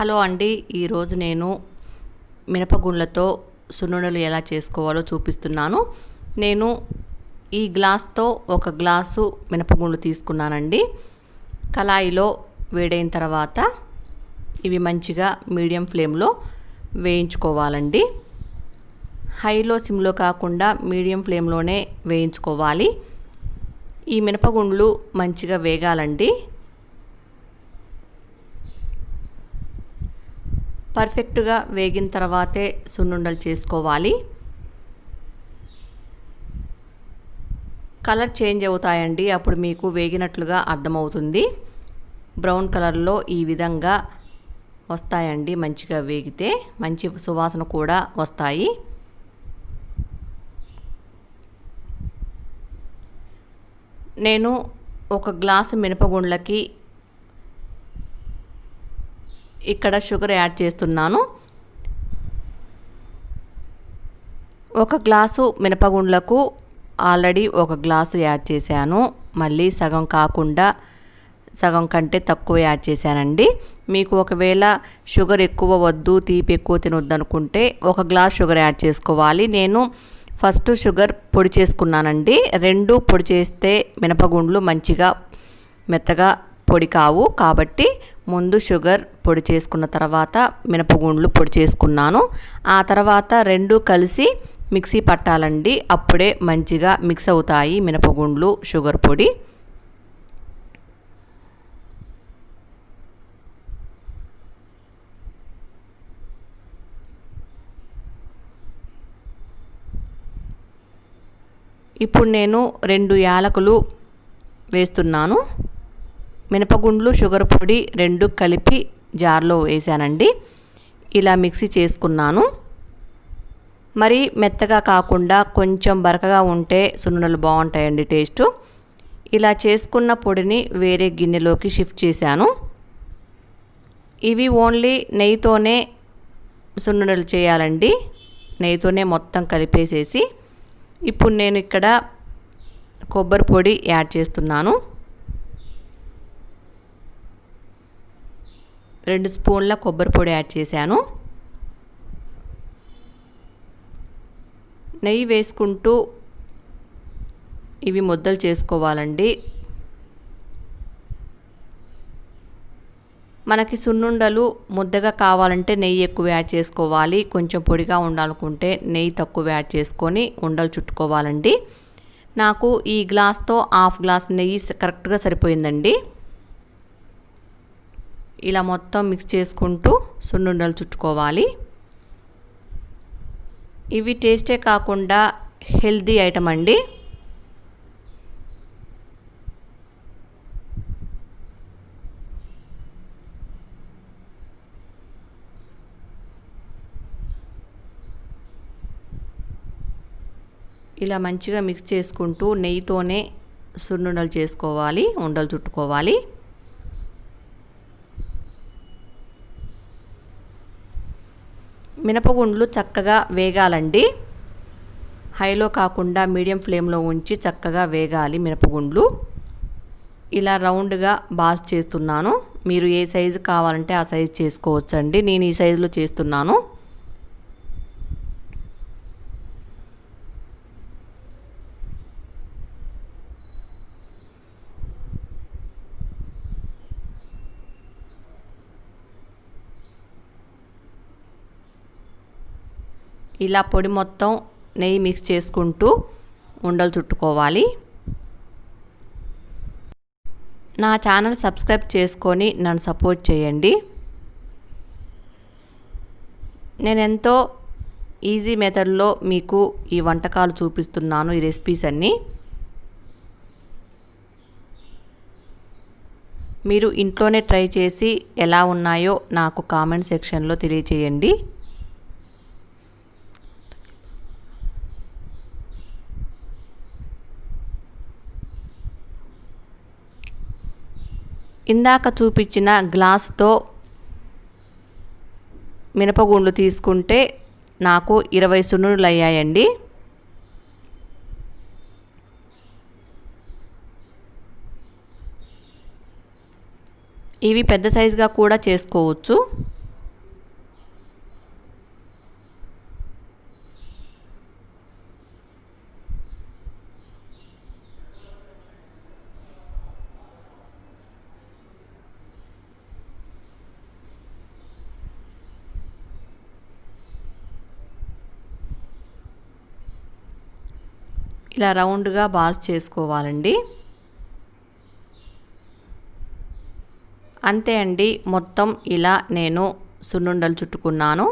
Hello అండి, ఈరోజు నేను మినపగుండ్లతో సున్నుండలు ఎలా చేసుకోవాలో చూపిస్తున్నాను. నేను ఈ గ్లాస్తో ఒక గ్లాసు మినపగుండ్లు తీసుకున్నానండి. కళాయిలో వేడైన తర్వాత ఇవి మంచిగా మీడియం ఫ్లేమ్లో వేయించుకోవాలండి. హైలో సిమ్లో కాకుండా మీడియం ఫ్లేమ్లోనే వేయించుకోవాలి. ఈ మినపగుండ్లు మంచిగా వేగాలండి. పర్ఫెక్ట్గా వేగిన తర్వాతే సున్నుండలు చేసుకోవాలి. కలర్ చేంజ్ అవుతాయండి, అప్పుడు మీకు వేగినట్లుగా అర్థమవుతుంది. బ్రౌన్ కలర్లో ఈ విధంగా వస్తాయండి. మంచిగా వేగితే మంచి సువాసన కూడా వస్తాయి. నేను ఒక గ్లాసు మినపగుండ్లకి ఇక్కడ షుగర్ యాడ్ చేస్తున్నాను. ఒక గ్లాసు మినపగుండ్లకు ఆల్రెడీ ఒక గ్లాసు యాడ్ చేశాను. మళ్ళీ సగం కాకుండా సగం కంటే తక్కువ యాడ్ చేశానండి. మీకు ఒకవేళ షుగర్ ఎక్కువ వద్దు, తీపి ఎక్కువ తినొద్దు అనుకుంటే ఒక గ్లాస్ షుగర్ యాడ్ చేసుకోవాలి. నేను ఫస్ట్ షుగర్ పొడి చేసుకున్నానండి. రెండు పొడి చేస్తే మినపగుండ్లు మంచిగా మెత్తగా పొడి కావు, కాబట్టి ముందు షుగర్ పొడి చేసుకున్న తర్వాత మినపగుండ్లు పొడి చేసుకున్నాను. ఆ తర్వాత రెండు కలిసి మిక్సీ పట్టాలండి. అప్పుడే మంచిగా మిక్స్ అవుతాయి మినపగుండ్లు షుగర్ పొడి. ఇప్పుడు నేను 2 యాలకులు వేస్తున్నాను. మినపగుండ్లు షుగర్ పొడి రెండు కలిపి జార్లో వేసానండి. ఇలా మిక్సీ చేసుకున్నాను. మరి మెత్తగా కాకుండా కొంచెం బరకగా ఉంటే సున్నుండలు బాగుంటాయండి టేస్ట్. ఇలా చేసుకున్న పొడిని వేరే గిన్నెలోకి షిఫ్ట్ చేశాను. ఇవి ఓన్లీ నెయ్యితోనే సున్నుండలు చేయాలండి. నెయ్యితోనే మొత్తం కలిపేసేసి ఇప్పుడు నేను ఇక్కడ కొబ్బరి పొడి యాడ్ చేస్తున్నాను. 2 స్పూన్ల కొబ్బరి పొడి యాడ్ చేశాను. నెయ్యి వేసుకుంటూ ఇవి ముద్దలు చేసుకోవాలండి. మనకి సున్నుండలు ముద్దగా కావాలంటే నెయ్యి ఎక్కువ యాడ్ చేసుకోవాలి. కొంచెం పొడిగా ఉండాలనుకుంటే నెయ్యి తక్కువ యాడ్ చేసుకొని ఉండలు చుట్టుకోవాలండి. నాకు ఈ గ్లాస్తో హాఫ్ గ్లాస్ నెయ్యి కరెక్ట్గా సరిపోయిందండి. ఇలా మొత్తం మిక్స్ చేసుకుంటూ సున్నుండలు చుట్టుకోవాలి. ఇవి టేస్టే కాకుండా హెల్తీ ఐటమ్ అండి. ఇలా మంచిగా మిక్స్ చేసుకుంటూ నెయ్యితోనే సున్నుండలు చేసుకోవాలి, ఉండలు చుట్టుకోవాలి. మినపగుండ్లు చక్కగా వేగాలండి. హైలో కాకుండా మీడియం ఫ్లేమ్లో ఉంచి చక్కగా వేగాలి మినపగుండ్లు. ఇలా రౌండ్గా బాల్స్ చేస్తున్నాను. మీరు ఏ సైజు కావాలంటే ఆ సైజు చేసుకోవచ్చండి. నేను ఈ సైజులో చేస్తున్నాను. ఇలా పొడి మొత్తం నెయ్యి మిక్స్ చేసుకుంటూ ఉండలు చుట్టుకోవాలి. నా ఛానల్ సబ్స్క్రైబ్ చేసుకొని నన్ను సపోర్ట్ చేయండి. నేను ఎంతో ఈజీ మెథడ్లో మీకు ఈ వంటకాలు చూపిస్తున్నాను, ఈ రెసిపీస్ అన్నీ. మీరు ఇంట్లోనే ట్రై చేసి ఎలా ఉన్నాయో నాకు కామెంట్ సెక్షన్లో తెలియచేయండి. ఇందాక చూపించిన గ్లాసుతో మినపగుండ్లు తీసుకుంటే నాకు 20 సున్నుండలు అయ్యాయండి. ఇవి పెద్ద సైజుగా కూడా చేసుకోవచ్చు. ఇలా రౌండ్గా బాల్స్ చేసుకోవాలండి. అంతే అండి, మొత్తం ఇలా నేను సున్నుండలు చుట్టుకున్నాను.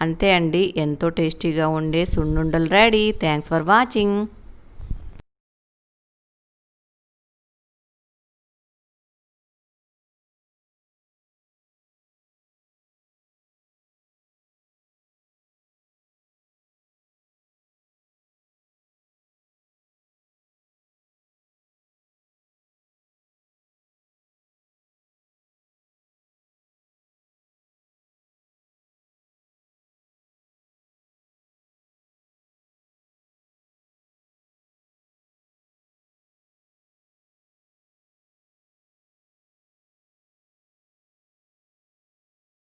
అంతే అండి, ఎంతో టేస్టీగా ఉండే సున్నుండలు రెడీ. Thanks for watching.